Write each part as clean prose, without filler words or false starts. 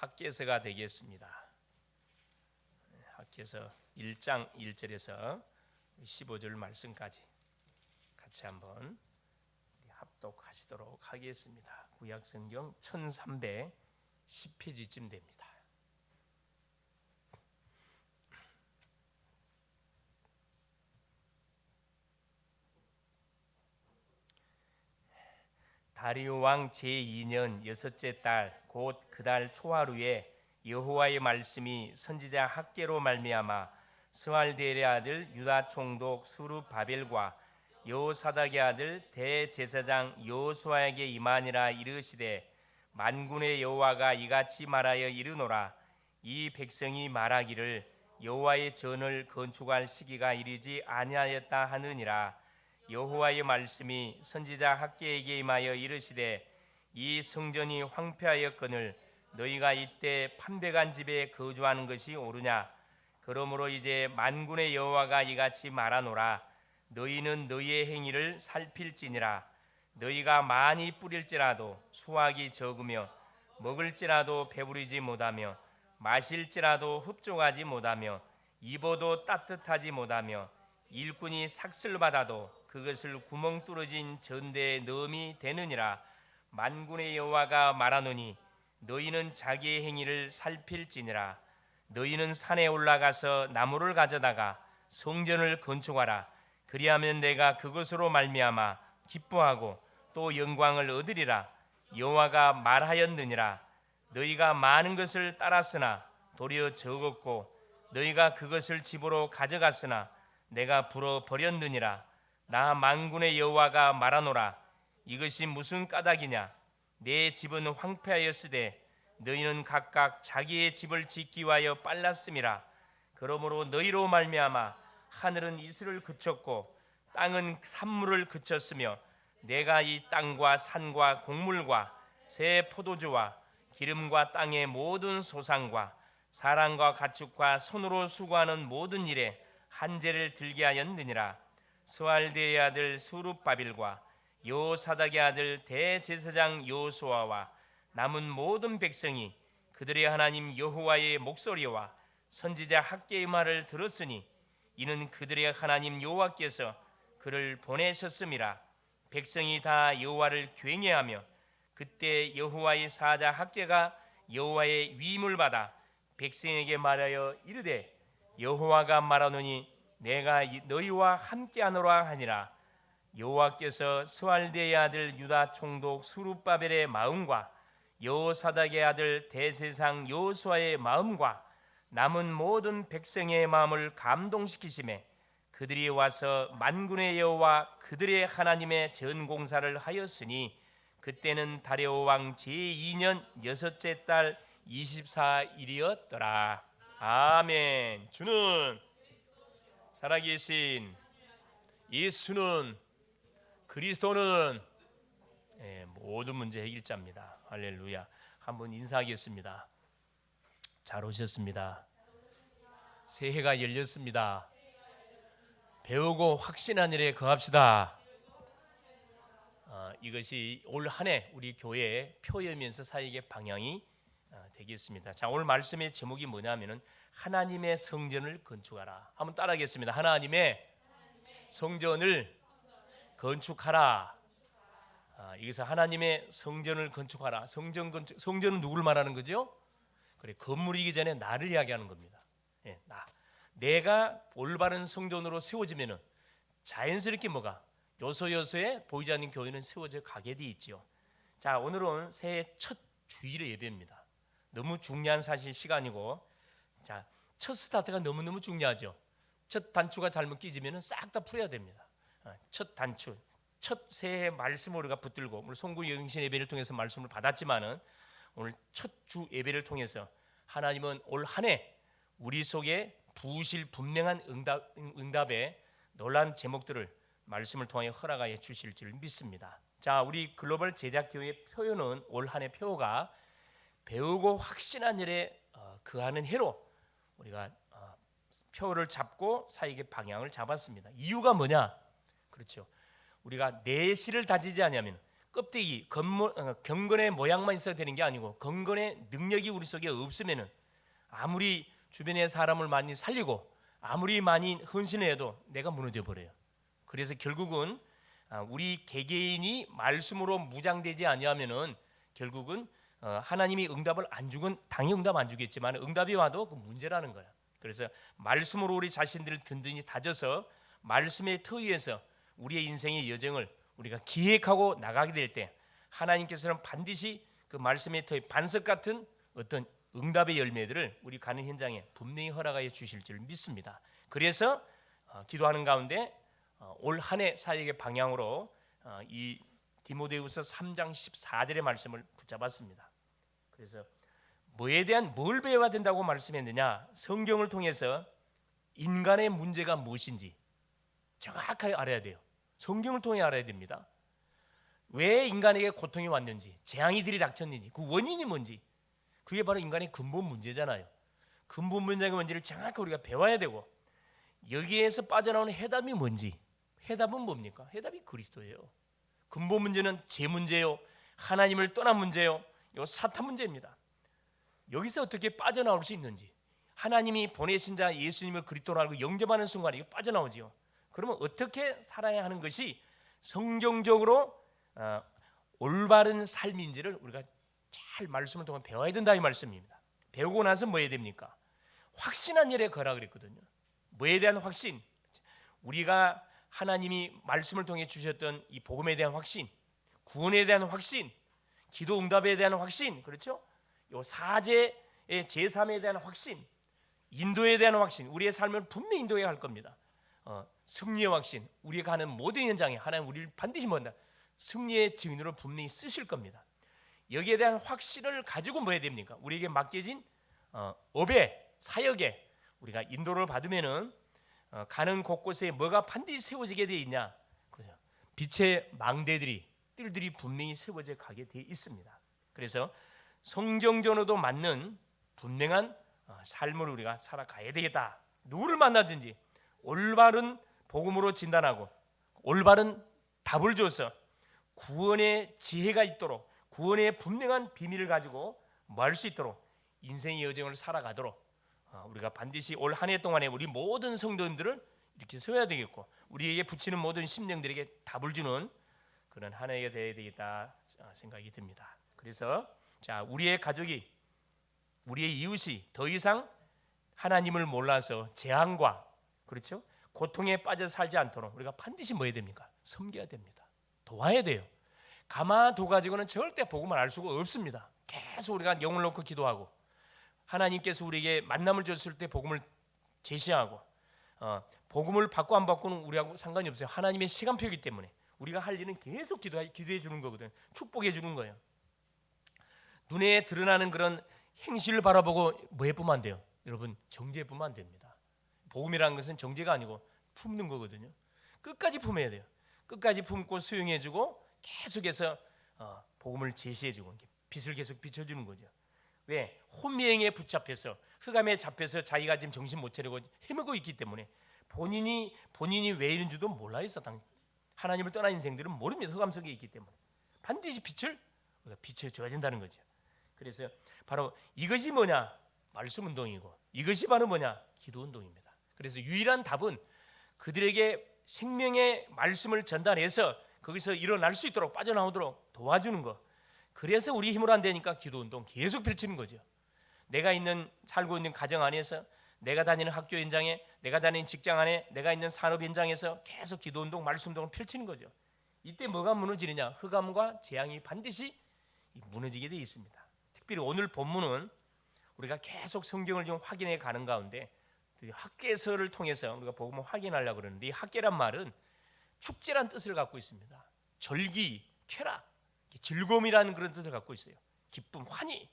학개서가 되겠습니다. 학개서 1장 1절에서 15절 말씀까지 같이 한번 합독하시도록 하겠습니다. 구약성경 1310페이지쯤 됩니다. 다리오 왕 제2년 여섯째 달 곧 그 달 초하루에 여호와의 말씀이 선지자 학개로 말미암아 스알디엘의 아들 유다 총독 수르바벨과 여호사닥의 아들 대제사장 여호수아에게 임하니라. 이르시되 만군의 여호와가 이같이 말하여 이르노라. 이 백성이 말하기를 여호와의 전을 건축할 시기가 이르지 아니하였다 하느니라. 여호와의 말씀이 선지자 학개에게 임하여 이르시되 이 성전이 황폐하였거늘 너희가 이때 판백한 집에 거주하는 것이 옳으냐. 그러므로 이제 만군의 여호와가 이같이 말하노라. 너희는 너희의 행위를 살필지니라. 너희가 많이 뿌릴지라도 수확이 적으며 먹을지라도 배부르지 못하며 마실지라도 흡족하지 못하며 입어도 따뜻하지 못하며 일꾼이 삭슬 받아도 그것을 구멍 뚫어진 전대에 넣음이 되느니라. 만군의 여호와가 말하노니 너희는 자기의 행위를 살필지니라. 너희는 산에 올라가서 나무를 가져다가 성전을 건축하라. 그리하면 내가 그것으로 말미암아 기뻐하고 또 영광을 얻으리라. 여호와가 말하였느니라. 너희가 많은 것을 따랐으나 도리어 적었고 너희가 그것을 집으로 가져갔으나 내가 불어 버렸느니라. 나 만군의 여호와가 말하노라. 이것이 무슨 까닭이냐. 내 집은 황폐하였으되 너희는 각각 자기의 집을 짓기 위하여 빨랐음이라. 그러므로 너희로 말미암아 하늘은 이슬을 그쳤고 땅은 산물을 그쳤으며 내가 이 땅과 산과 곡물과 새 포도주와 기름과 땅의 모든 소산과 사람과 가축과 손으로 수고하는 모든 일에 한재를 들게 하였느니라. 스알디엘의 아들 수르바벨과 여호사닥의 아들 대제사장 여호수아와 남은 모든 백성이 그들의 하나님 여호와의 목소리와 선지자 학개의 말을 들었으니 이는 그들의 하나님 여호와께서 그를 보내셨음이라. 백성이 다 여호와를 경외하며 그때 여호와의 사자 학개가 여호와의 위임을 받아 백성에게 말하여 이르되 여호와가 말하노니 내가 너희와 함께하노라 하니라. 여호와께서 스알디엘의 아들 유다 총독 수르바벨의 마음과 여호사닥의 아들 대제사장 여호수아의 마음과 남은 모든 백성의 마음을 감동시키시매 그들이 와서 만군의 여호와 그들의 하나님의 전공사를 하였으니 그때는 다리오 왕 제2년 여섯째 달 24일이었더라. 아멘. 주는 살아계신 예수는 그리스도는 모든 문제 해결자입니다. 할렐루야. 한번 인사하겠습니다. 잘 오셨습니다. 새해가 열렸습니다. 배우고 확신한 일에 거합시다. 이것이 올 한 해 우리 교회의 표현면서 사역의 방향이 되겠습니다. 자, 오늘 말씀의 제목이 뭐냐면은 하나님의 성전을 건축하라. 한번 따라하겠습니다. 하나님의 성전을 건축하라. 여기서 하나님의 성전을 건축하라. 성전은 누구를 말하는 거죠? 그래, 건물이기 전에 나를 이야기하는 겁니다. 내가 올바른 성전으로 세워지면은 자연스럽게 뭐가 요소요소에 보이지 않는 교회는 세워져 가게 돼 있죠. 자, 오늘은 새해 첫 주일의 예배입니다. 너무 중요한 사실 시간이고, 자, 첫 스타트가 너무너무 중요하죠. 첫 단추가 잘못 끼지면은 싹 다 풀어야 됩니다. 첫 단추, 첫 새해 말씀을 우리가 붙들고, 오늘 송구 영신 예배를 통해서 말씀을 받았지만은 오늘 첫 주 예배를 통해서 하나님은 올 한 해 우리 속에 부으실 분명한 응답의 놀라운 제목들을 말씀을 통해 허락하여 주실 줄 믿습니다. 자, 우리 글로벌 제작교회 표현은 올 한 해 표어가 배우고 확신한 일에 거하는 해로 우리가 표를 잡고 사역의 방향을 잡았습니다. 이유가 뭐냐? 그렇죠. 우리가 내실을 다지지 않으면 껍데기, 경건의 모양만 있어야 되는 게 아니고 경건의 능력이 우리 속에 없으면은 아무리 주변의 사람을 많이 살리고 아무리 많이 헌신을 해도 내가 무너져 버려요. 그래서 결국은 우리 개개인이 말씀으로 무장되지 아니하면은 결국은 하나님이 응답을 안 주건 당연히 응답 안 주겠지만 응답이 와도 그 문제라는 거야. 그래서 말씀으로 우리 자신들을 든든히 다져서 말씀의 터 위에서 우리의 인생의 여정을 우리가 기획하고 나가게 될 때 하나님께서는 반드시 그 말씀의 터에 반석 같은 어떤 응답의 열매들을 우리 가는 현장에 분명히 허락하여 주실 줄 믿습니다. 그래서 기도하는 가운데 올 한 해 사역의 방향으로 이 디모데후서 3장 14절의 말씀을 붙잡았습니다. 그래서 뭐에 대한 뭘 배워야 된다고 말씀했느냐? 성경을 통해서 인간의 문제가 무엇인지 정확하게 알아야 돼요. 성경을 통해 알아야 됩니다. 왜 인간에게 고통이 왔는지, 재앙이 들이닥쳤는지, 그 원인이 뭔지, 그게 바로 인간의 근본 문제잖아요. 근본 문제가 뭔지를 정확하게 우리가 배워야 되고 여기에서 빠져나오는 해답이 뭔지, 해답은 뭡니까? 해답이 그리스도예요. 근본 문제는 제 문제요, 하나님을 떠난 문제요, 이 사탄 문제입니다. 여기서 어떻게 빠져나올 수 있는지, 하나님이 보내신 자 예수님을 그리스도로 알고 영접하는 순간에 이거 빠져나오지요. 그러면 어떻게 살아야 하는 것이 성경적으로 올바른 삶인지를 우리가 잘 말씀을 통해 배워야 된다 이 말씀입니다. 배우고 나서 뭐 해야 됩니까? 확신한 일에 거라 그랬거든요. 뭐에 대한 확신? 우리가 하나님이 말씀을 통해 주셨던 이 복음에 대한 확신, 구원에 대한 확신, 기도 응답에 대한 확신, 그렇죠? 요 사제의 제3에 대한 확신, 인도에 대한 확신, 우리의 삶을 분명히 인도해 갈 겁니다. 승리의 확신, 우리가 가는 모든 현장에 하나님 우리를 반드시 뭔다 승리의 증인으로 분명히 쓰실 겁니다. 여기에 대한 확신을 가지고 뭐 해야 됩니까? 우리에게 맡겨진 업에, 사역에 우리가 인도를 받으면은 가는 곳곳에 뭐가 반드시 세워지게 되어 있냐? 빛의 망대들이, 뜰들이 분명히 세워져 가게 되어 있습니다. 그래서 성경전으로도 맞는 분명한 삶을 우리가 살아가야 되겠다. 누구를 만나든지 올바른 복음으로 진단하고 올바른 답을 줘서 구원의 지혜가 있도록, 구원의 분명한 비밀을 가지고 뭐 할 수 있도록 인생의 여정을 살아가도록 우리가 반드시 올 한 해 동안에 우리 모든 성도님들을 이렇게 세워야 되겠고 우리에게 붙이는 모든 심령들에게 답을 주는 그런 한 해가 되어야 되겠다 생각이 듭니다. 그래서 자, 우리의 가족이, 우리의 이웃이 더 이상 하나님을 몰라서 재앙과, 그렇죠? 고통에 빠져 살지 않도록 우리가 반드시 뭐 해야 됩니까? 섬겨야 됩니다. 도와야 돼요. 가만 둬 가지고는 절대 복음을 알 수가 없습니다. 계속 우리가 영을 놓고 기도하고 하나님께서 우리에게 만남을 줬을 때 복음을 제시하고 복음을 받고 안 받고는 우리하고 상관이 없어요. 하나님의 시간표이기 때문에 우리가 할 일은 계속 기도해 주는 거거든요. 축복해 주는 거예요. 눈에 드러나는 그런 행실을 바라보고 뭐 해보면 안 돼요. 여러분 정죄해보면 안 됩니다. 복음이라는 것은 정죄가 아니고 품는 거거든요. 끝까지 품어야 돼요. 끝까지 품고 수용해주고 계속해서 복음을 제시해주고 빛을 계속 비춰주는 거죠. 왜? 혼미행에 붙잡혀서 흑암에 잡혀서 자기가 지금 정신 못 차리고 헤매고 있기 때문에 본인이 왜 이런 줄도 몰라 있어. 하나님을 떠난 인생들은 모릅니다. 흑암 속에 있기 때문에 반드시 빛을 비춰줘야 된다는 거죠. 그래서 바로 이것이 뭐냐? 말씀 운동이고 이것이 바로 뭐냐? 기도 운동입니다. 그래서 유일한 답은 그들에게 생명의 말씀을 전달해서 거기서 일어날 수 있도록 빠져나오도록 도와주는 것. 그래서 우리 힘으로 안 되니까 기도 운동 계속 펼치는 거죠. 내가 살고 있는 가정 안에서, 내가 다니는 학교 현장에, 내가 다니는 직장 안에, 내가 있는 산업 현장에서 계속 기도 운동, 말씀 운동을 펼치는 거죠. 이때 뭐가 무너지느냐? 흑암과 재앙이 반드시 무너지게 되어 있습니다. 특별히 오늘 본문은 우리가 계속 성경을 좀 확인해 가는 가운데 학개서를 통해서 우리가 복음을 확인하려고 그러는데 이 학개란 말은 축제란 뜻을 갖고 있습니다. 절기, 쾌락, 즐거움이라는 그런 뜻을 갖고 있어요. 기쁨, 환희.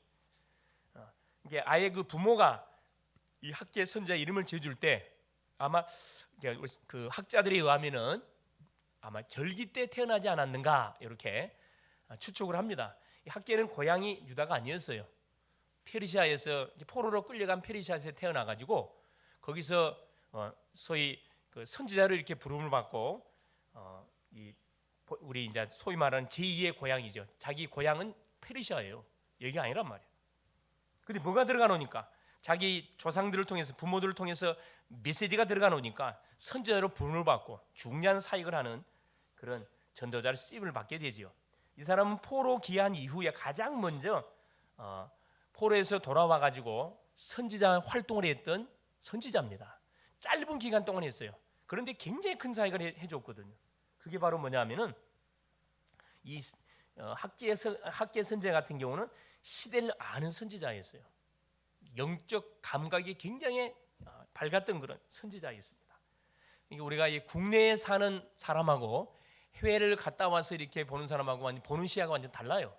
이게 아예 그 부모가 이 학개 선자 이름을 지어줄 때 아마 그 학자들에 의하면은 아마 절기 때 태어나지 않았는가 이렇게 추측을 합니다. 이 학개는 고향이 유다가 아니었어요. 페르시아에서 포로로 끌려간 페르시아에서 태어나가지고 거기서 소위 그 선지자로 이렇게 부름을 받고 이 우리 이제 소위 말하는 제2의 고향이죠. 자기 고향은 페르시아예요. 여기가 아니란 말이에요. 근데 뭐가 들어가 놓으니까 자기 조상들을 통해서 부모들을 통해서 메시지가 들어가 놓으니까 선지자로 부름을 받고 중요한 사역을 하는 그런 전도자를 쓰임을 받게 되지요. 이 사람은 포로 귀환 이후에 가장 먼저 포로에서 돌아와 가지고 선지자 활동을 했던 선지자입니다. 짧은 기간 동안 했어요. 그런데 굉장히 큰 사역을 해줬거든요. 그게 바로 뭐냐면은 이 학계 선지자 같은 경우는 시대를 아는 선지자였어요. 영적 감각이 굉장히 밝았던 그런 선지자였습니다. 우리가 이 국내에 사는 사람하고 해외를 갔다 와서 이렇게 보는 사람하고 완전 보는 시야가 완전 달라요.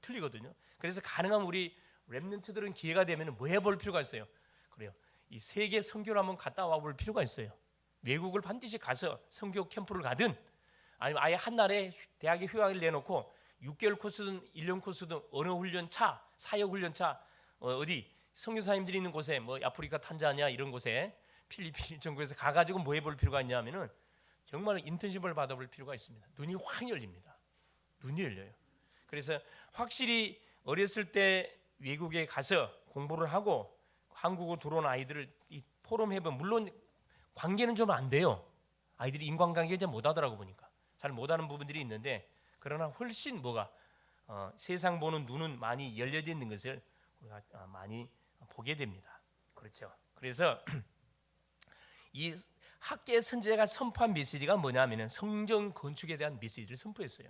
틀리거든요. 그래서 가능하면 우리 렘넌트들은 기회가 되면 뭐 해볼 필요가 있어요. 그래요. 이 세계 선교를 한번 갔다 와볼 필요가 있어요. 외국을 반드시 가서 선교 캠프를 가든 아니면 아예 한날에 대학에 휴학을 내놓고 6개월 코스든 1년 코스든 어느 훈련차, 사역 훈련차 어디 선교사님들이 있는 곳에 뭐 아프리카 탄자니아 이런 곳에 필리핀 이런 곳에서 가가지고 뭐 해볼 필요가 있냐면은 정말 인턴십을 받아볼 필요가 있습니다. 눈이 확 열립니다. 눈이 열려요. 그래서 확실히 어렸을 때 외국에 가서 공부를 하고 한국으로 들어온 아이들을 이 포럼 해보면 물론 관계는 좀 안 돼요. 아이들이 인간관계를 잘 못하더라고 보니까 잘 못하는 부분들이 있는데 그러나 훨씬 뭐가 세상 보는 눈은 많이 열려져 있는 것을 우리가 많이 보게 됩니다. 그렇죠. 그래서 이 학계 선지자가 선포한 메시지가 뭐냐면은 성전 건축에 대한 메시지를 선포했어요.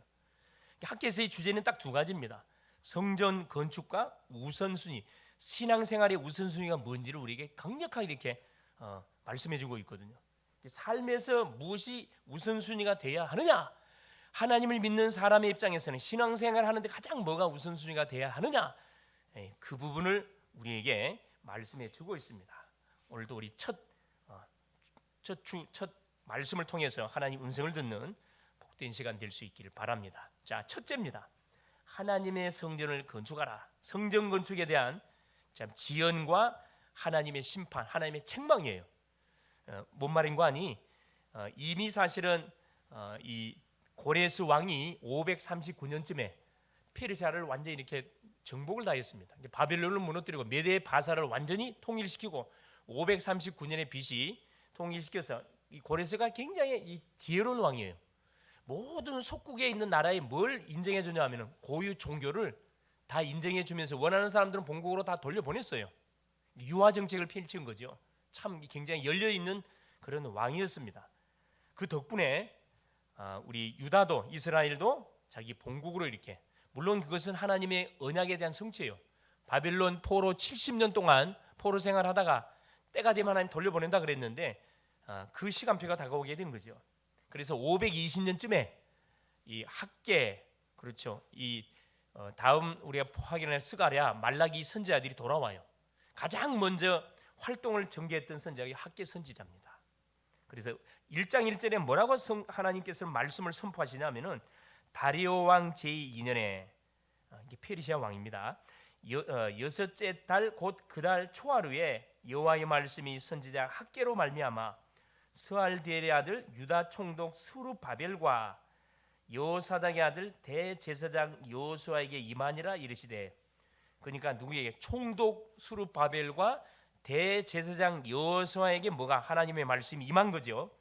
학계에서의 주제는 딱 두 가지입니다. 성전 건축과 우선순위, 신앙생활의 우선순위가 뭔지를 우리에게 강력하게 이렇게 말씀해주고 있거든요. 삶에서 무엇이 우선순위가 돼야 하느냐? 하나님을 믿는 사람의 입장에서는 신앙생활을 하는데 가장 뭐가 우선순위가 돼야 하느냐? 그 부분을 우리에게 말씀해주고 있습니다. 오늘도 우리 첫 말씀을 통해서 하나님 음성을 듣는 복된 시간 될 수 있기를 바랍니다. 자, 첫째입니다. 하나님의 성전을 건축하라. 성전 건축에 대한 지연과 하나님의 심판, 하나님의 책망이에요. 뭔 말인가 하니 이미 사실은 이 고레스 왕이 539년쯤에 페르시아를 완전히 이렇게 정복을 다 했습니다. 바벨론을 무너뜨리고 메대 바사를 완전히 통일시키고 539년의 BC 통일시켜서 이 고레스가 굉장히 이 지혜로운 왕이에요. 모든 속국에 있는 나라에 뭘 인정해 주냐 하면 고유 종교를 다 인정해 주면서 원하는 사람들은 본국으로 다 돌려보냈어요. 유화 정책을 펼친 거죠. 참 굉장히 열려 있는 그런 왕이었습니다. 그 덕분에 우리 유다도 이스라엘도 자기 본국으로 이렇게, 물론 그것은 하나님의 언약에 대한 성취예요. 바벨론 포로 70년 동안 포로 생활하다가 때가 되면 하나님 돌려보낸다 그랬는데 그 시간표가 다가오게 된 거죠. 그래서 520년쯤에 이 학계, 그렇죠, 이 다음 우리가 확인할 스가랴, 말라기 선지자들이 돌아와요. 가장 먼저 활동을 전개했던 선지자가 학계 선지자입니다. 그래서 1장 1절에 뭐라고 하나님께서 말씀을 선포하시냐면은 다리오 왕 제2년에 이게 페르시아 왕입니다. 여섯째 달 곧 그 달 초하루에 여호와의 말씀이 선지자 학계로 말미암아 스알디엘의 아들 유다 총독 스룹바벨과 여호사닥의 아들 대제사장 여호수아에게 임하니라 이르시되, 그러니까 누구에게? 총독 스룹바벨과 대제사장 여호수아에게 뭐가? 하나님의 말씀이 임한 거죠.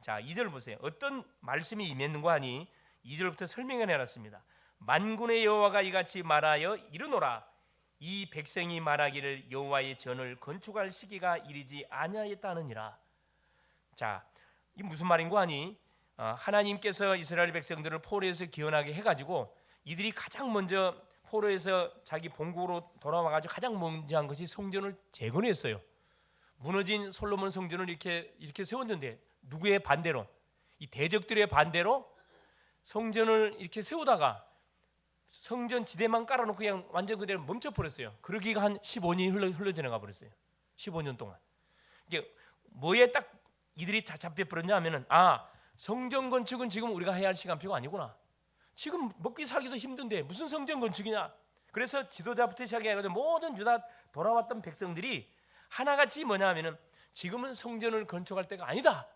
자, 2절 보세요. 어떤 말씀이 임했는가 하니 2절부터 설명해 내놨습니다. 만군의 여호와가 이같이 말하여 이르노라. 이 백성이 말하기를 여호와의 전을 건축할 시기가 이르지 아니하였다느니라. 자, 이 무슨 말인가 하니 하나님께서 이스라엘 백성들을 포로에서 기원하게 해가지고 이들이 가장 먼저 포로에서 자기 본국으로 돌아와가지고 가장 먼저 한 것이 성전을 재건했어요. 무너진 솔로몬 성전을 이렇게 세웠는데 누구의 반대로? 이 대적들의 반대로 성전을 이렇게 세우다가 성전 지대만 깔아놓고 그냥 완전 그대로 멈춰버렸어요. 그러기가 한 15년이 흘러 지나가 버렸어요. 15년 동안. 이게 뭐에 딱 이들이 잡혀버렸냐 하면은 성전 건축은 지금 우리가 해야 할 시간표가 아니구나. 지금 먹기 살기도 힘든데 무슨 성전 건축이냐. 그래서 지도자부터 시작해가지고 모든 유다 돌아왔던 백성들이 하나같이 뭐냐 하면은 지금은 성전을 건축할 때가 아니다.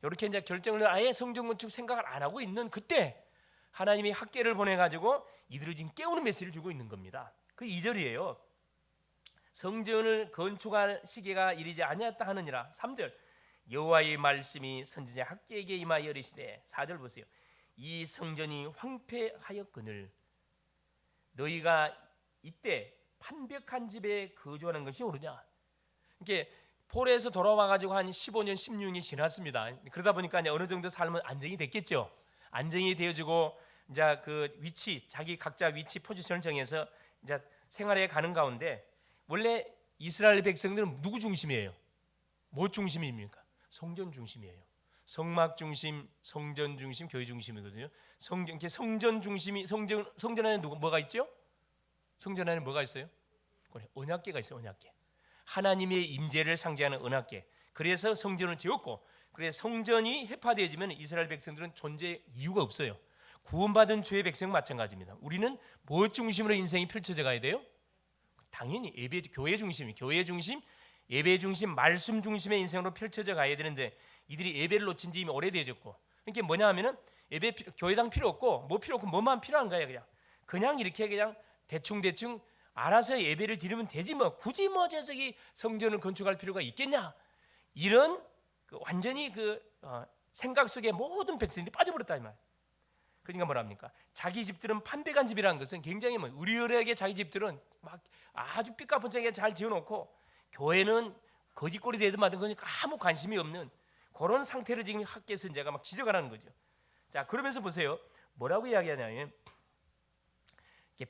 이렇게 이제 결정을 아예 성전 건축 생각을 안 하고 있는 그때 하나님이 학계를 보내가지고 이들을 지금 깨우는 메시지를 주고 있는 겁니다. 그 2절이에요. 성전을 건축할 시기가 이르지 아니었다 하느니라. 3절 여호와의 말씀이 선지자 학계에게 임하여 이르시되 4절 보세요. 이 성전이 황폐하였거늘 너희가 이때 판벽한 집에 거주하는 것이 옳으냐. 이게 폴에서 돌아와가지고 한 15년 16년이 지났습니다. 그러다 보니까 이제 어느 정도 삶은 안정이 됐겠죠. 안정이 되어지고 이제 그 위치, 자기 각자 위치 포지션을 정해서 이제 생활해 가는 가운데 원래 이스라엘 백성들은 누구 중심이에요? 뭐 중심입니까? 성전 중심이에요. 성막 중심, 성전 중심, 교회 중심이거든요. 성전 중심이 성전 안에 뭐가 있죠? 성전 안에 뭐가 있어요? 언약궤가 있어요. 언약궤. 하나님의 임재를 상징하는 언약궤. 그래서 성전을 지었고, 그래서 성전이 해파되어지면 이스라엘 백성들은 존재 이유가 없어요. 구원받은 주의 백성 마찬가지입니다. 우리는 뭐 중심으로 인생이 펼쳐져 가야 돼요? 당연히 교회 중심, 예배 중심, 말씀 중심의 인생으로 펼쳐져 가야 되는데 이들이 예배를 놓친 지 이미 오래되어졌고, 이게 뭐냐 하면은 교회당 필요 없고 뭐 필요 없고 뭐만 필요한 거야. 그냥 이렇게 그냥 대충 알아서 예배를 드리면 되지 뭐 굳이 뭐 저기 성전을 건축할 필요가 있겠냐, 이런 완전히 생각 속에 모든 백성들이 빠져버렸다 이 말. 그러니까 뭐랍니까? 자기 집들은 판배간 집이라는 것은 굉장히 의리의리하게 자기 집들은 막 아주 삐까뻔쩍하게 잘 지어놓고 교회는 거짓골이 되든 마든 그러니까 아무 관심이 없는 그런 상태를 지금 학계 선지자가 막 지적하라는 거죠. 자, 그러면서 보세요. 뭐라고 이야기하냐면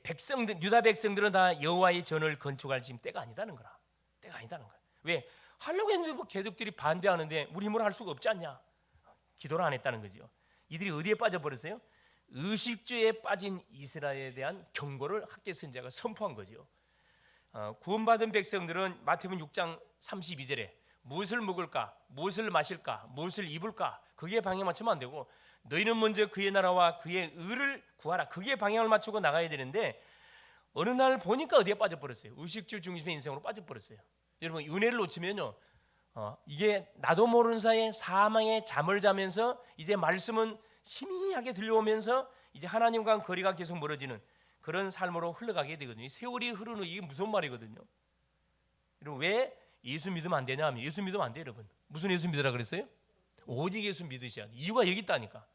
백성들, 유다 백성들은 다 여호와의 전을 건축할 지금 때가 아니다는 거라. 때가 아니다는 거야. 왜? 하려고 했는데 뭐 개족들이 반대하는데 우리 힘으로 할 수가 없지 않냐? 기도를 안 했다는 거죠. 이들이 어디에 빠져버렸어요? 의식주에 빠진 이스라엘에 대한 경고를 학계 선지자가 선포한 거죠. 구원받은 백성들은 마태복음 6장 32절에 무엇을 먹을까, 무엇을 마실까, 무엇을 입을까, 거기에 방향 맞추면 안 되고 너희는 먼저 그의 나라와 그의 의를 구하라, 거기에 방향을 맞추고 나가야 되는데 어느 날 보니까 어디에 빠져버렸어요? 의식주 중심의 인생으로 빠져버렸어요. 여러분, 은혜를 놓치면요, 이게 나도 모르는 사이에 사망의 잠을 자면서 이제 말씀은 희미하게 들려오면서 이제 하나님과 거리가 계속 멀어지는 그런 삶으로 흘러가게 되거든요. 세월이 흐르는 이게 무슨 말이거든요. 여러분, 왜 예수 믿으면 안 되냐 하면 예수 믿으면 안 돼요. 여러분, 무슨 예수 믿으라 그랬어요? 오직 예수 믿으셔야 돼. 이유가 여기 있다니까.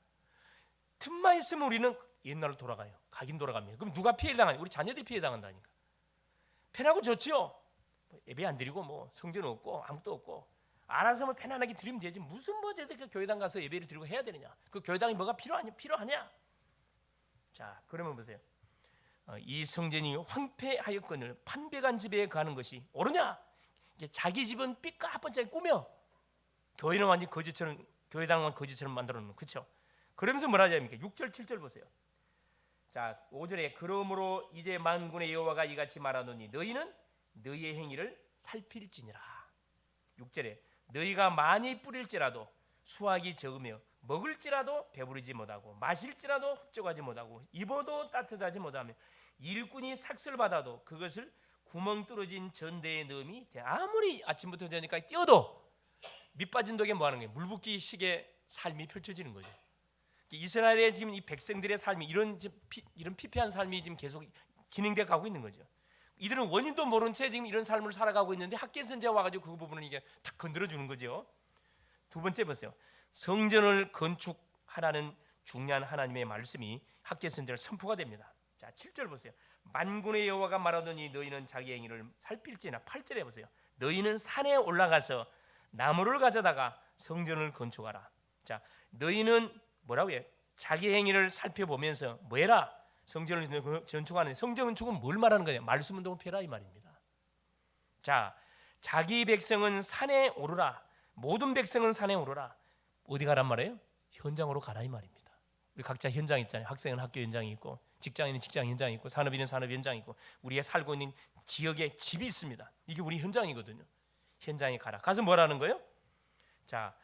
틈만 있으면 우리는 옛날로 돌아가요. 가긴 돌아갑니다. 그럼 누가 피해 당하냐? 우리 자녀들이 피해 당한다니까. 편하고 좋지요. 예배 안 드리고 뭐 성전 없고 아무것도 없고 알아서 뭐 편안하게 드리면 되지. 무슨 뭐 저렇게 교회당 가서 예배를 드리고 해야 되느냐? 그 교회당이 뭐가 필요하냐? 자, 그러면 보세요. 이 성전이 황폐하였거늘 판배간 집에 가는 것이 옳으냐? 자기 집은 삐까뻔쩍 꾸며 교회는 완전 거지처럼, 교회당은 거지처럼 만들어 놓는, 그렇죠? 그러면서 뭐라 하냐니까 6절 7절 보세요. 자, 5절에 그러므로 이제 만군의 여호와가 이같이 말하노니 너희는 너희의 행위를 살필지니라. 6절에 너희가 많이 뿌릴지라도 수확이 적으며 먹을지라도 배부르지 못하고 마실지라도 흡족하지 못하고 입어도 따뜻하지 못하며 일꾼이 삭슬 받아도 그것을 구멍 뚫어진 전대에 넣음이 아무리 아침부터 저녁까지 뛰어도 밑 빠진 독에 뭐 하는 거예요? 물 붓기 식의 삶이 펼쳐지는 거죠. 이스라엘의 지금 이 백성들의 삶이 이런 피폐한 삶이 지금 계속 진행돼 가고 있는 거죠. 이들은 원인도 모른 채 지금 이런 삶을 살아가고 있는데 학계 선지자 와가지고 그 부분을 이게 탁 건드려 주는 거죠. 두 번째 보세요. 성전을 건축하라는 중요한 하나님의 말씀이 학계 선지자를 선포가 됩니다. 자, 7절 보세요. 만군의 여호와가 말하더니 너희는 자기 행위를 살필지나. 8절에 보세요. 너희는 산에 올라가서 나무를 가져다가 성전을 건축하라. 자, 너희는 뭐라고 해요? 자기 행위를 살펴보면서 뭐 해라? 성전을 건축하는, 성전 건축은 뭘 말하는 거냐? 말씀 운동을 펴라 이 말입니다. 자, 자기 백성은 산에 오르라. 모든 백성은 산에 오르라. 어디 가란 말이에요? 현장으로 가라 이 말입니다. 우리 각자 현장 있잖아요. 학생은 학교 현장이 있고, 직장인은 직장 현장이 있고, 산업인은 산업 현장이 있고, 우리가 살고 있는 지역에 집이 있습니다. 이게 우리 현장이거든요. 현장에 가라. 가서 뭐라는 거예요? 자,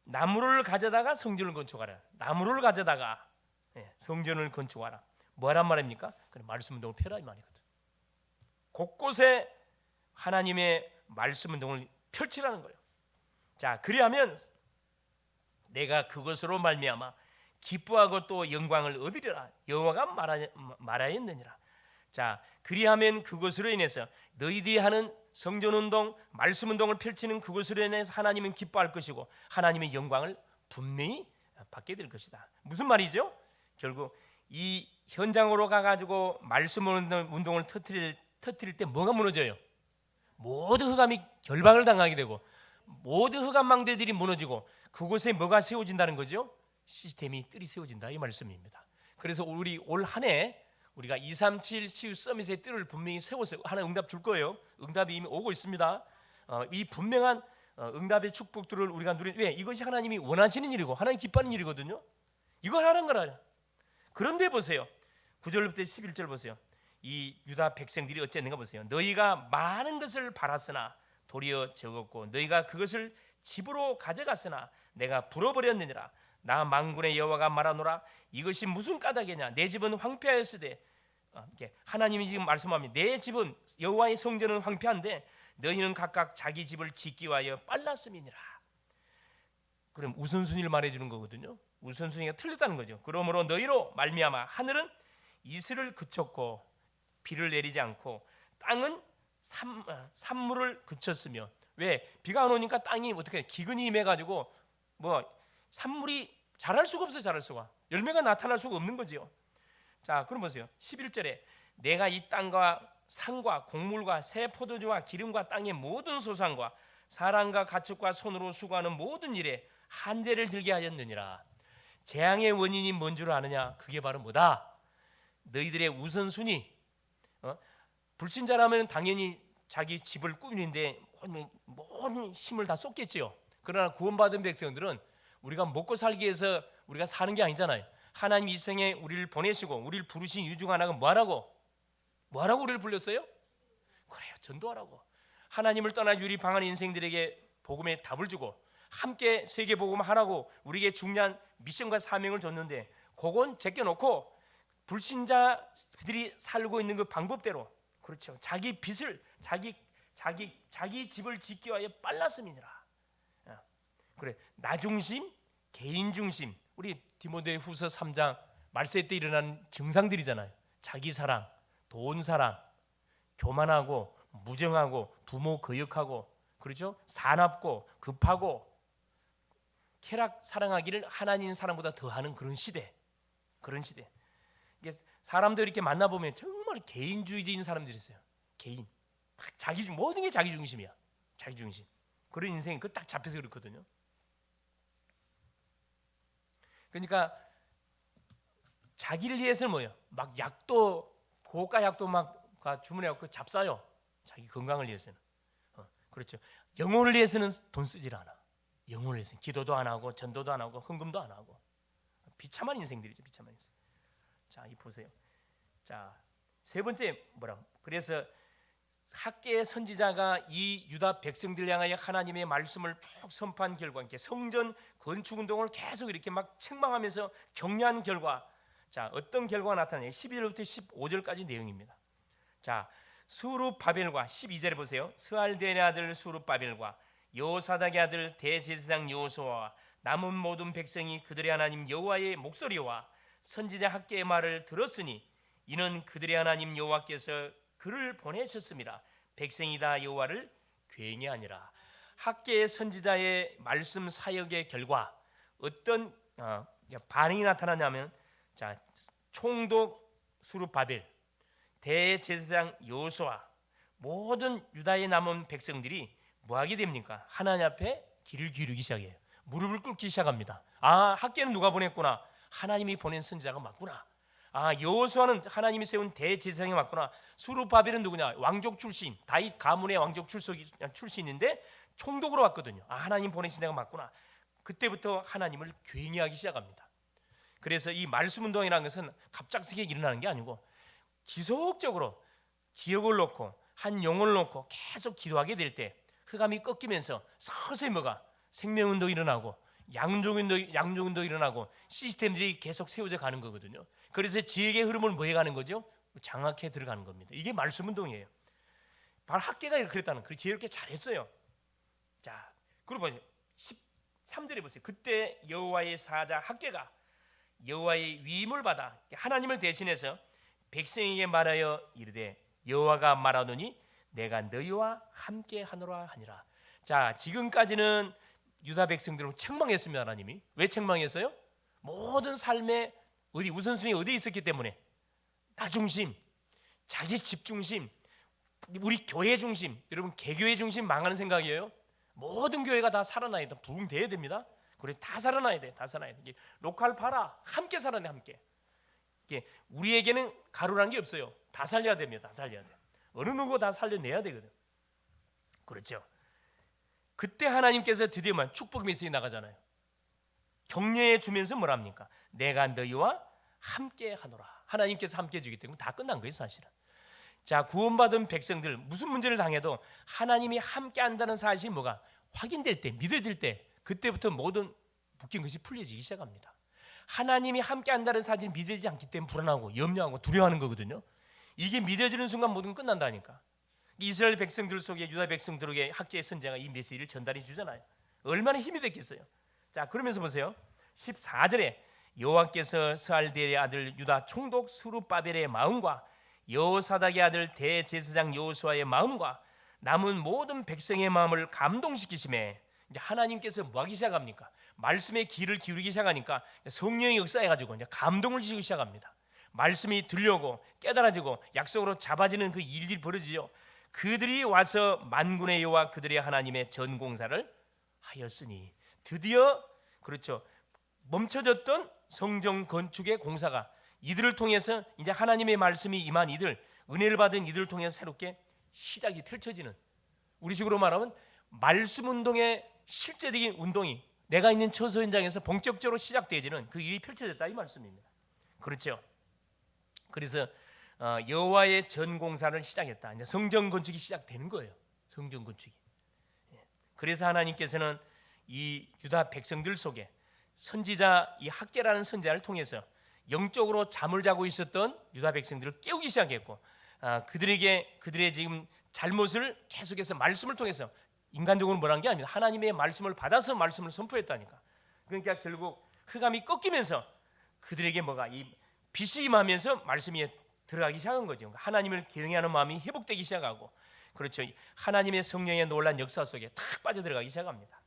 나무를 가져다가 성전을 건축하라. 나무를 가져다가 성전을 건축하라. 뭐란 말입니까? 그래, 말씀 운동을 펴라 이 말이거든. 곳곳에 하나님의 말씀 운동을 펼치라는 거예요. 자, 그리하면 내가 그것으로 말미암아 기뻐하고 또 영광을 얻으리라. 여호와가 말하였느니라. 자, 그리하면 그것으로 인해서 너희들이 하는 성전운동, 말씀운동을 펼치는 그것으로 인해서 하나님은 기뻐할 것이고 하나님의 영광을 분명히 받게 될 것이다. 무슨 말이죠? 결국 이 현장으로 가가지고 말씀운동을 터뜨릴 때 뭐가 무너져요? 모든 흑암이 결박을 당하게 되고 모든 흑암망대들이 무너지고 그곳에 뭐가 세워진다는 거죠? 시스템이 뜰이 세워진다 이 말씀입니다. 그래서 우리 올 한 해 우리가 237 치유 서밋의 뜰을 분명히 세워서 하나 응답 줄 거예요. 응답이 이미 오고 있습니다. 이 분명한 응답의 축복들을 우리가 왜? 이것이 하나님이 원하시는 일이고 하나님 기뻐하는 일이거든요. 이걸 하는 거라. 그런데 보세요. 9절부터 11절 보세요. 이 유다 백성들이 어쨌는가 보세요. 너희가 많은 것을 바랐으나 도리어 적었고 너희가 그것을 집으로 가져갔으나 내가 불어버렸느니라. 나 만군의 여호와가 말하노라. 이것이 무슨 까닭이냐? 내 집은 황폐하였으되 하나님이 지금 말씀합니다. 내 집은 여호와의 성전은 황폐한데 너희는 각각 자기 집을 짓기 위하여 빨랐음이니라. 그럼 우선순위를 말해주는 거거든요. 우선순위가 틀렸다는 거죠. 그러므로 너희로 말미암아 하늘은 이슬을 그쳤고 비를 내리지 않고 땅은 산물을 그쳤으며 왜? 비가 안 오니까 땅이 어떻게 기근이 임해가지고 산물이 자랄 수가 없어요. 자랄 수가 열매가 나타날 수가 없는 거지요. 자, 그럼 보세요. 11절에 내가 이 땅과 산과 곡물과 새 포도주와 기름과 땅의 모든 소산과 사람과 가축과 손으로 수고하는 모든 일에 한제를 들게 하였느니라. 재앙의 원인이 뭔 줄 아느냐? 그게 바로 뭐다? 너희들의 우선순위. 불신자라면 당연히 자기 집을 꾸미는데 모든 힘을 다 쏟겠지요. 그러나 구원받은 백성들은 우리가 먹고 살기 위해서 우리가 사는 게 아니잖아요. 하나님 이 생에 우리를 보내시고 우리를 부르신 이유 중 하나가 뭐하라고 우리를 불렀어요? 그래요, 전도하라고. 하나님을 떠나 유리 방한 인생들에게 복음의 답을 주고 함께 세계 복음하라고 우리에게 중요한 미션과 사명을 줬는데 그건 제껴놓고 불신자들이 살고 있는 그 방법대로, 그렇죠, 자기 빚을 자기 집을 짓기 위하여 빨랐음이니라. 그래, 나 중심, 개인 중심. 우리 디모데 후서 3장 말세 때 일어난 증상들이잖아요. 자기 사랑, 돈 사랑, 교만하고 무정하고 부모 거역하고, 그렇죠? 사납고 급하고 쾌락 사랑하기를 하나님 사랑보다 더하는 그런 시대. 이게 사람들 이렇게 만나보면 정말 개인주의적인 사람들이 있어요. 개인, 모든 게 자기 중심이야. 자기 중심. 그런 인생이 그 딱 잡혀서 그렇거든요. 그러니까 자기를 위해서는 뭐예요? 막 약도, 고가 약도 막 주문해갖고 잡사요. 자기 건강을 위해서는. 그렇죠. 영혼을 위해서는 돈 쓰질 않아. 영혼을 위해서는 기도도 안 하고 전도도 안 하고 헌금도 안 하고 비참한 인생들이죠. 비참한 인생. 자, 이 보세요. 자, 세 번째 그래서 학계의 선지자가 이 유다 백성들 향하여 하나님의 말씀을 쭉 선포한 결과, 이렇게 성전 건축 운동을 계속 이렇게 막 책망하면서 격려한 결과, 자, 어떤 결과가 나타나요? 11절부터 15절까지 내용입니다. 자, 수룹바벨과 12절에 보세요. 스알델의 아들 수룹바벨과 여호사닥의 아들 대제사장 여호수아와 남은 모든 백성이 그들의 하나님 여호와의 목소리와 선지자 학계의 말을 들었으니 이는 그들의 하나님 여호와께서 그를 보내셨습니다. 백성이 다 여호와를 괜히 아니라. 학계의 선지자의 말씀 사역의 결과 어떤 반응이 나타나냐면, 자, 총독 수룹바벨, 대제사장 여호수아, 모든 유다에 남은 백성들이 뭐하게 됩니까? 하나님 앞에 귀를 기울이기 시작해요. 무릎을 꿇기 시작합니다. 학계는 누가 보냈구나. 하나님이 보낸 선지자가 맞구나. 여호수아는 하나님이 세운 대제사장이 맞구나. 수룹바벨은 누구냐? 왕족 출신, 다윗 가문의 왕족 출신인데 총독으로 왔거든요. 하나님 보내신 데가 맞구나. 그때부터 하나님을 굉해하기 시작합니다. 그래서 이 말씀 운동이라는 것은 갑작스럽게 일어나는 게 아니고 지속적으로 지역을 놓고 한 영혼을 놓고 계속 기도하게 될 때 흑암이 꺾이면서 서서히 생명운동이 일어나고 양종운동이 일어나고 시스템들이 계속 세워져 가는 거거든요. 그래서 지역의 흐름을 뭐 해가는 거죠? 장악해 들어가는 겁니다. 이게 말씀운동이에요. 바로 학계가 그랬다는, 그 지혜롭게 잘했어요. 자, 그리고 보세요. 13절에 보세요. 그때 여호와의 사자 학계가 여호와의 위임을 받아 하나님을 대신해서 백성에게 말하여 이르되 여호와가 말하노니 내가 너희와 함께 하노라 하니라. 자, 지금까지는 유다 백성들을 책망했습니다. 하나님이 왜 책망했어요? 모든 삶의 우리 우선순위 어디에 있었기 때문에 나 중심, 자기 집 중심, 우리 교회 중심, 여러분 개교회 중심 망하는 생각이에요. 모든 교회가 다 살아나야 돼. 부흥돼야 됩니다. 그래서 다 살아나야 돼. 다 살아나야 돼. 로컬 파라 함께 살아내 함께. 우리에게는 가루라는 게 없어요. 다 살려야 됩니다. 다 살려야 돼. 어느 누구 다 살려내야 되거든. 그렇죠. 그때 하나님께서 드디어 축복 메시지 나가잖아요. 격려해 주면서 뭐랍니까? 내가 너희와 함께 하노라. 하나님께서 함께 해주기 때문에 다 끝난 거예요 사실은. 자, 구원받은 백성들 무슨 문제를 당해도 하나님이 함께 한다는 사실이 뭐가 확인될 때, 믿어질 때 그때부터 모든 묶인 것이 풀려지기 시작합니다. 하나님이 함께 한다는 사실이 믿어지지 않기 때문에 불안하고 염려하고 두려워하는 거거든요. 이게 믿어지는 순간 모든 건 끝난다니까. 이스라엘 백성들 속에 유다 백성들에게 학계의 선자가 이 메시지를 전달해 주잖아요. 얼마나 힘이 됐겠어요. 자, 그러면서 보세요. 14절에 여호와께서 스알디엘의 아들 유다 총독 스룹바벨의 마음과 여호사닥의 아들 대제사장 여호수아의 마음과 남은 모든 백성의 마음을 감동시키심에 이제 하나님께서 뭐 하기 시작합니까? 말씀에 귀를 기울이기 시작하니까 성령이 역사해가지고 이제 감동을 주시기 시작합니다. 말씀이 들려오고 깨달아지고 약속으로 잡아지는 그 일들이 벌어지죠. 그들이 와서 만군의 여호와 그들의 하나님의 전공사를 하였으니 드디어 그렇죠. 멈춰졌던 성전 건축의 공사가 이들을 통해서 이제 하나님의 말씀이 임한 이들, 은혜를 받은 이들을 통해서 새롭게 시작이 펼쳐지는, 우리식으로 말하면 말씀 운동의 실제적인 운동이 내가 있는 처소 현장에서 본격적으로 시작되어지는 그 일이 펼쳐졌다 이 말씀입니다. 그렇죠. 그래서 여호와의 전공사를 시작했다. 이제 성전 건축이 시작되는 거예요. 성전 건축이. 그래서 하나님께서는 이 유다 백성들 속에 선지자 이 학계라는 선지자를 통해서 영적으로 잠을 자고 있었던 유다 백성들을 깨우기 시작했고, 그들의 지금 잘못을 계속해서 말씀을 통해서 인간적으로 뭐란 게 아닙니다. 하나님의 말씀을 받아서 말씀을 선포했다니까. 그러니까 결국 흑암이 꺾이면서 그들에게 뭐가 이 빛이 임하면서 말씀이 들어가기 시작한 거죠. 하나님을 경외하는 마음이 회복되기 시작하고, 그렇죠. 하나님의 성령의 놀란 역사 속에 탁 빠져들어가기 시작합니다.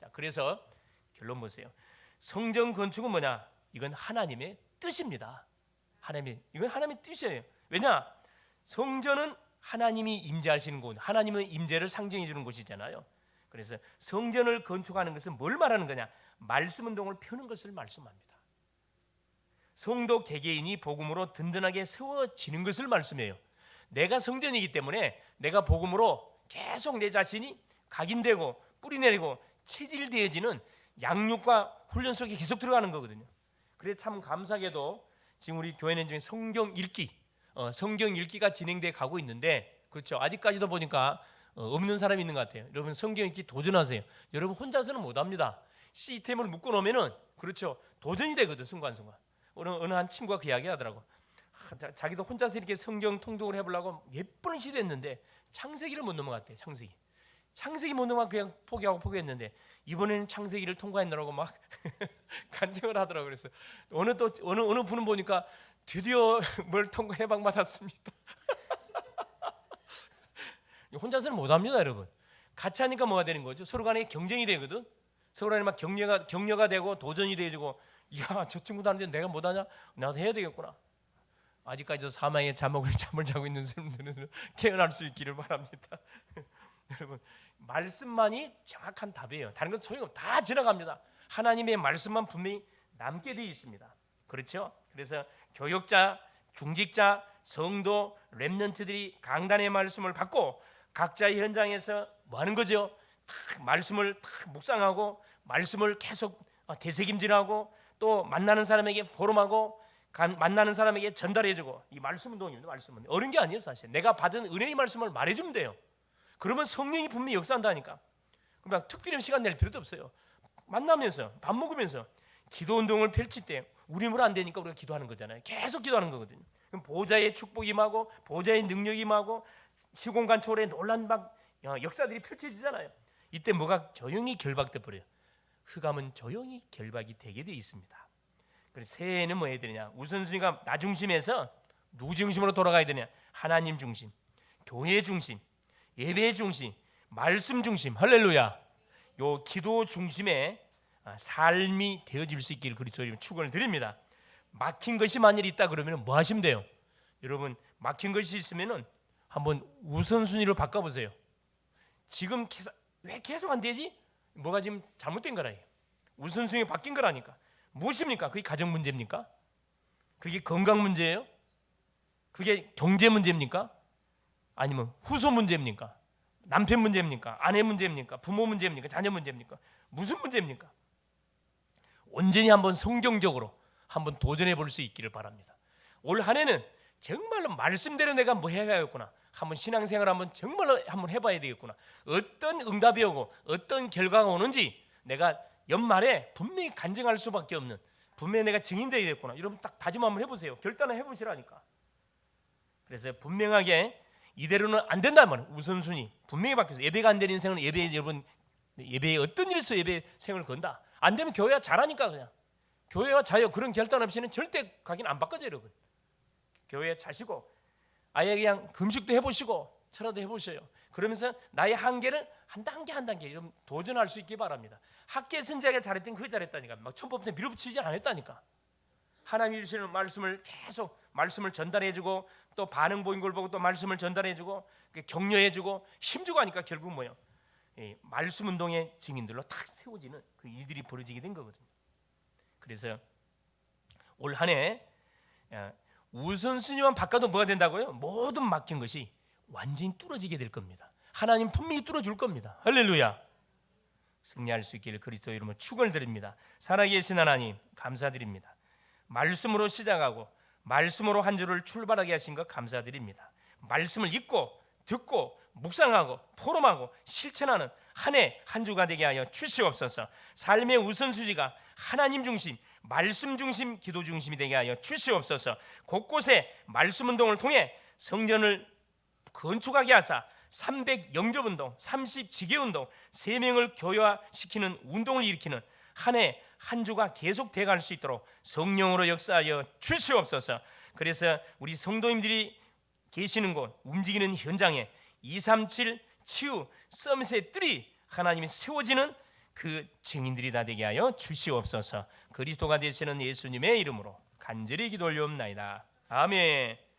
자, 그래서 결론 보세요. 성전 건축은 뭐냐? 이건 하나님의 뜻입니다. 이건 하나님의 뜻이에요. 왜냐? 성전은 하나님이 임재하시는 곳, 하나님의 임재를 상징해 주는 곳이잖아요. 그래서 성전을 건축하는 것은 뭘 말하는 거냐? 말씀 운동을 펴는 것을 말씀합니다. 성도 개개인이 복음으로 든든하게 세워지는 것을 말씀해요. 내가 성전이기 때문에 내가 복음으로 계속 내 자신이 각인되고 뿌리내리고 체질되어지는 양육과 훈련 속에 계속 들어가는 거거든요. 그래서 참 감사하게도 지금 우리 교회는 지금 성경 읽기가 진행돼 가고 있는데, 그렇죠. 아직까지도 보니까 없는 사람이 있는 것 같아요. 여러분 성경 읽기 도전하세요. 여러분 혼자서는 못합니다. 시스템을 묶어놓으면은 그렇죠. 도전이 되거든 순간순간. 어느 한 친구가 그 이야기 하더라고. 자기도 혼자서 이렇게 성경 통독을 해보려고 몇 번을 시도했는데 창세기를 못 넘어갔대. 창세기 못 넘어가 그냥 포기했는데 이번에는 창세기를 통과했느라고 막 간증을 하더라고. 그래서 어느 분은 보니까 드디어 뭘 통과 해방 받았습니다. 혼자서는 못합니다, 여러분. 같이 하니까 뭐가 되는 거죠? 서로 간에 경쟁이 되거든. 서로 간에 막 격려가 되고 도전이 되고, 야, 저 친구도 하는데 내가 못하냐? 나도 해야 되겠구나. 아직까지도 사망의 잠을 자고 있는 사람들은 깨어날 수 있기를 바랍니다. 여러분, 말씀만이 정확한 답이에요. 다른 건 소용없어요. 다 지나갑니다. 하나님의 말씀만 분명히 남게 되어 있습니다. 그렇죠? 그래서 교역자, 중직자, 성도, 렘넌트들이 강단의 말씀을 받고 각자의 현장에서 뭐 하는 거죠? 말씀을 묵상하고 말씀을 계속 되새김질하고 또 만나는 사람에게 포럼하고 만나는 사람에게 전달해주고, 이 말씀 운동입니다. 말씀 운동 어려운 게 아니에요. 사실 내가 받은 은혜의 말씀을 말해주면 돼요. 그러면 성령이 분명히 역사한다니까. 그냥 특별히 시간 낼 필요도 없어요. 만나면서 밥 먹으면서 기도 운동을 펼칠 때 우리 힘으로 안 되니까 우리가 기도하는 거잖아요. 계속 기도하는 거거든요. 그럼 보좌의 축복이 임하고 보좌의 능력이 임하고 시공간 초월의 놀란 역사들이 펼쳐지잖아요. 이때 뭐가 조용히 결박돼 버려요. 흑암은 조용히 결박이 되게 돼 있습니다. 그래서 새해에는 뭐 해야 되느냐? 우선순위가 나 중심에서 누구 중심으로 돌아가야 되냐? 하나님 중심, 교회 중심, 예배 중심, 말씀 중심. 할렐루야. 요 기도 중심의 삶이 되어질 수 있기를 그리스도의 이름으로 축원을 드립니다. 막힌 것이 만일 있다 그러면 뭐 하시면 돼요? 여러분, 막힌 것이 있으면은 한번 우선순위를 바꿔보세요. 지금 왜 계속 안 되지? 뭐가 지금 잘못된 거라. 우선순위가 바뀐 거라니까. 무엇입니까? 그게 가정 문제입니까? 그게 건강 문제예요? 그게 경제 문제입니까? 아니면 후손 문제입니까? 남편 문제입니까? 아내 문제입니까? 부모 문제입니까? 자녀 문제입니까? 무슨 문제입니까? 온전히 한번 성경적으로 한번 도전해 볼 수 있기를 바랍니다. 올 한 해는 정말로 말씀대로 내가 뭐 해야겠구나. 한번 신앙생활 한번 정말로 한번 해봐야 되겠구나. 어떤 응답이 오고 어떤 결과가 오는지 내가 연말에 분명히 간증할 수밖에 없는, 분명히 내가 증인되야겠구나. 여러분 딱 다짐 한번 해보세요. 결단을 해보시라니까. 그래서 분명하게 이대로는 안 된다면 우선순위 분명히 바뀌어서 예배가 안 되는 인생은 여러분 예배에 어떤 일에서 예배 생을 건다. 안 되면 교회가 잘하니까 그냥 교회와 자유 그런 결단 없이는 절대 가긴 안 바꿔져요. 여러분 교회에 자시고 아예 그냥 금식도 해보시고 철화도 해보셔요. 그러면서 나의 한계를 한 단계 한 단계 좀 도전할 수 있기 바랍니다. 학계 선지자가 잘했던 그거 잘했다니까. 막 천법부터 밀어붙이지 않았다니까. 하나님이 주시는 말씀을 계속 말씀을 전달해주고 또 반응 보인 걸 보고 또 말씀을 전달해주고 격려해주고 힘주고 하니까 결국 뭐예요? 말씀 운동의 증인들로 탁 세워지는 그 일들이 벌어지게 된 거거든요. 그래서 올 한 해 우선순위만 바꿔도 뭐가 된다고요? 모든 막힌 것이 완전히 뚫어지게 될 겁니다. 하나님 분명히 뚫어줄 겁니다. 할렐루야. 승리할 수 있기를 그리스도의 이름으로 축원을 드립니다. 살아계신 하나님 감사드립니다. 말씀으로 시작하고 말씀으로 한 주를 출발하게 하신 것 감사드립니다. 말씀을 읽고 듣고 묵상하고 포럼하고 실천하는 한 해 한 주가 되게 하여 주시옵소서. 삶의 우선순위가 하나님 중심, 말씀 중심, 기도 중심이 되게 하여 주시옵소서. 곳곳에 말씀 운동을 통해 성전을 건축하게 하사 300 영접 운동, 30 지계 운동, 3명을 교회화시키는 운동을 일으키는 한 해 한 주가 계속 돼갈 수 있도록 성령으로 역사하여 주시옵소서. 그래서 우리 성도님들이 계시는 곳, 움직이는 현장에 237 치유 서밋의 뜰이 하나님이 세워지는 그 증인들이 다 되게 하여 주시옵소서. 그리스도가 되시는 예수님의 이름으로 간절히 기도 올리옵나이다. 아멘.